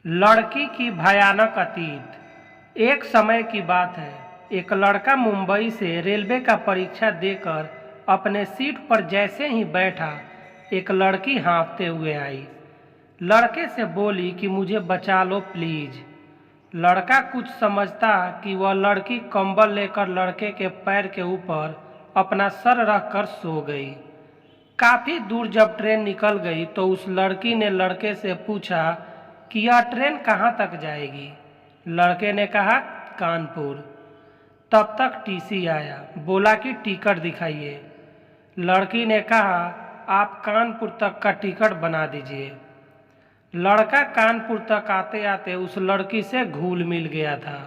लड़की की भयानक अतीत। एक समय की बात है, एक लड़का मुंबई से रेलवे का परीक्षा देकर अपने सीट पर जैसे ही बैठा, एक लड़की हाँफते हुए आई। लड़के से बोली कि मुझे बचा लो प्लीज। लड़का कुछ समझता कि वह लड़की कंबल लेकर लड़के के पैर के ऊपर अपना सर रखकर सो गई। काफ़ी दूर जब ट्रेन निकल गई तो उस लड़की ने लड़के से पूछा कि यह ट्रेन कहाँ तक जाएगी। लड़के ने कहा कानपुर। तब तक टीसी आया, बोला कि टिकट दिखाइए। लड़की ने कहा आप कानपुर तक का टिकट बना दीजिए। लड़का कानपुर तक आते आते उस लड़की से घुल मिल गया था।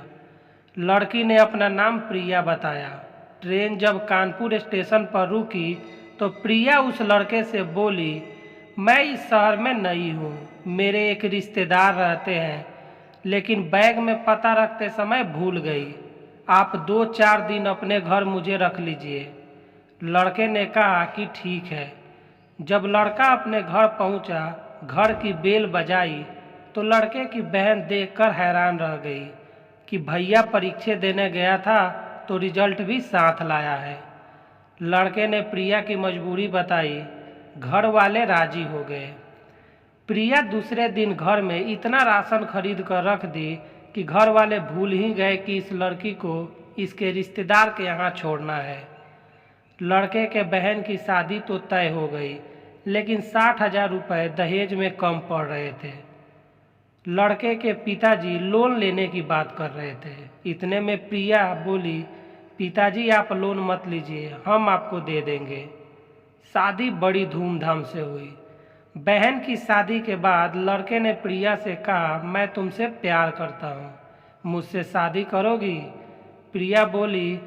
लड़की ने अपना नाम प्रिया बताया। ट्रेन जब कानपुर स्टेशन पर रुकी तो प्रिया उस लड़के से बोली, मैं इस शहर में नई हूँ, मेरे एक रिश्तेदार रहते हैं, लेकिन बैग में पता रखते समय भूल गई। आप 2-4 दिन अपने घर मुझे रख लीजिए। लड़के ने कहा कि ठीक है। जब लड़का अपने घर पहुंचा, घर की बेल बजाई तो लड़के की बहन देखकर हैरान रह गई कि भैया परीक्षा देने गया था तो रिजल्ट भी साथ लाया है। लड़के ने प्रिया की मजबूरी बताई। घर वाले राजी हो गए। प्रिया दूसरे दिन घर में इतना राशन खरीद कर रख दी कि घर वाले भूल ही गए कि इस लड़की को इसके रिश्तेदार के यहाँ छोड़ना है। लड़के के बहन की शादी तो तय हो गई, लेकिन 60,000 रुपये दहेज में कम पड़ रहे थे। लड़के के पिताजी लोन लेने की बात कर रहे थे। इतने में प्रिया बोली, पिताजी आप लोन मत लीजिए, हम आपको दे देंगे। शादी बड़ी धूमधाम से हुई। बहन की शादी के बाद लड़के ने प्रिया से कहा, मैं तुमसे प्यार करता हूँ, मुझसे शादी करोगी? प्रिया बोली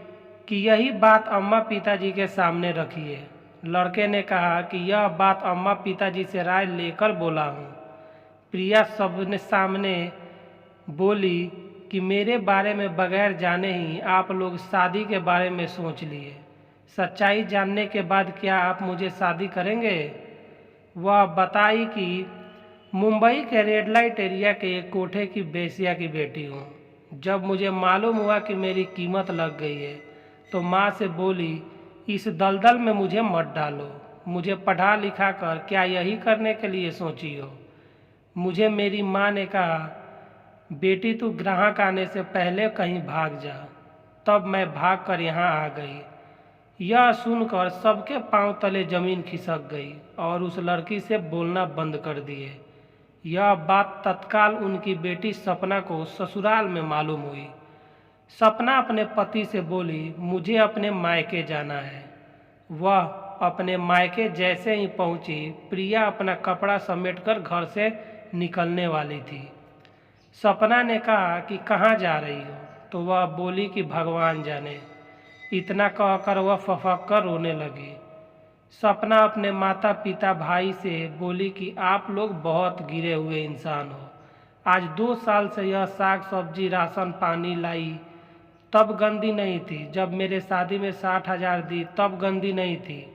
कि यही बात अम्मा पिताजी के सामने रखिए। लड़के ने कहा कि यह बात अम्मा पिताजी से राय लेकर बोला हूँ। प्रिया सबने सामने बोली कि मेरे बारे में बगैर जाने ही आप लोग शादी के बारे में सोच लिए। सच्चाई जानने के बाद क्या आप मुझे शादी करेंगे? वह बताई कि मुंबई के रेड लाइट एरिया के एक कोठे की बेसिया की बेटी हूँ। जब मुझे मालूम हुआ कि मेरी कीमत लग गई है तो माँ से बोली, इस दलदल में मुझे मत डालो। मुझे पढ़ा लिखा कर क्या यही करने के लिए सोची हो? मुझे मेरी माँ ने कहा, बेटी तू ग्राहक आने से पहले कहीं भाग जा। तब मैं भाग कर यहाँ आ गई। यह सुनकर सबके पांव तले जमीन खिसक गई और उस लड़की से बोलना बंद कर दिए। यह बात तत्काल उनकी बेटी सपना को ससुराल में मालूम हुई। सपना अपने पति से बोली, मुझे अपने मायके जाना है। वह अपने मायके जैसे ही पहुंची, प्रिया अपना कपड़ा समेटकर घर से निकलने वाली थी। सपना ने कहा कि कहाँ जा रही हो? तो वह बोली कि भगवान जाने। इतना कहकर वह फफक कर रोने लगी। सपना अपने माता पिता भाई से बोली कि आप लोग बहुत गिरे हुए इंसान हो। आज 2 साल से यह साग सब्जी राशन पानी लाई तब गंदी नहीं थी। जब मेरे शादी में 60,000 दी तब गंदी नहीं थी।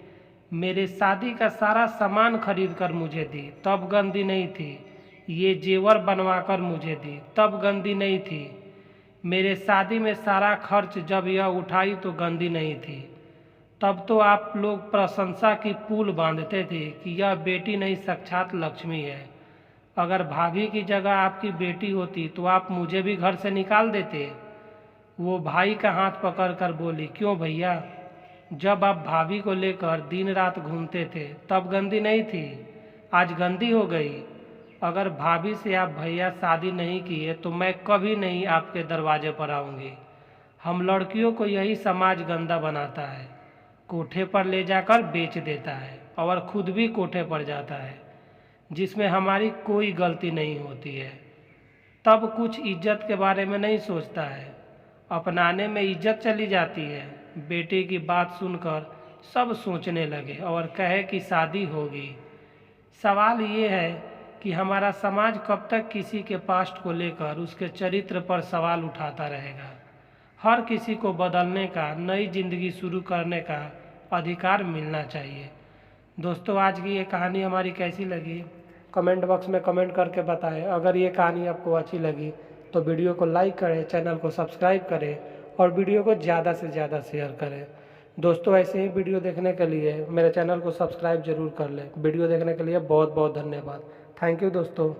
मेरे शादी का सारा सामान खरीद कर मुझे दी तब गंदी नहीं थी। ये जेवर बनवा कर मुझे दी तब गंदी नहीं थी। मेरे शादी में सारा खर्च जब यह उठाई तो गंदी नहीं थी। तब तो आप लोग प्रशंसा की पुल बांधते थे कि यह बेटी नहीं साक्षात लक्ष्मी है। अगर भाभी की जगह आपकी बेटी होती तो आप मुझे भी घर से निकाल देते। वो भाई का हाथ पकड़कर बोली, क्यों भैया? जब आप भाभी को लेकर दिन रात घूमते थे तब गंदी नहीं थी, आज गंदी हो गई। अगर भाभी से आप भैया शादी नहीं किए तो मैं कभी नहीं आपके दरवाजे पर आऊँगी। हम लड़कियों को यही समाज गंदा बनाता है, कोठे पर ले जाकर बेच देता है और खुद भी कोठे पर जाता है, जिसमें हमारी कोई गलती नहीं होती है। तब कुछ इज्जत के बारे में नहीं सोचता है, अपनाने में इज्जत चली जाती है। बेटे की बात सुनकर सब सोचने लगे और कहे कि शादी होगी। सवाल ये है कि हमारा समाज कब तक किसी के पास्ट को लेकर उसके चरित्र पर सवाल उठाता रहेगा। हर किसी को बदलने का, नई जिंदगी शुरू करने का अधिकार मिलना चाहिए। दोस्तों, आज की ये कहानी हमारी कैसी लगी कमेंट बॉक्स में कमेंट करके बताएं। अगर ये कहानी आपको अच्छी लगी तो वीडियो को लाइक करें, चैनल को सब्सक्राइब करें और वीडियो को ज़्यादा से ज़्यादा शेयर करें। दोस्तों, ऐसे ही वीडियो देखने के लिए मेरे चैनल को सब्सक्राइब जरूर कर लें। वीडियो देखने के लिए बहुत बहुत धन्यवाद। थैंक यू दोस्तों।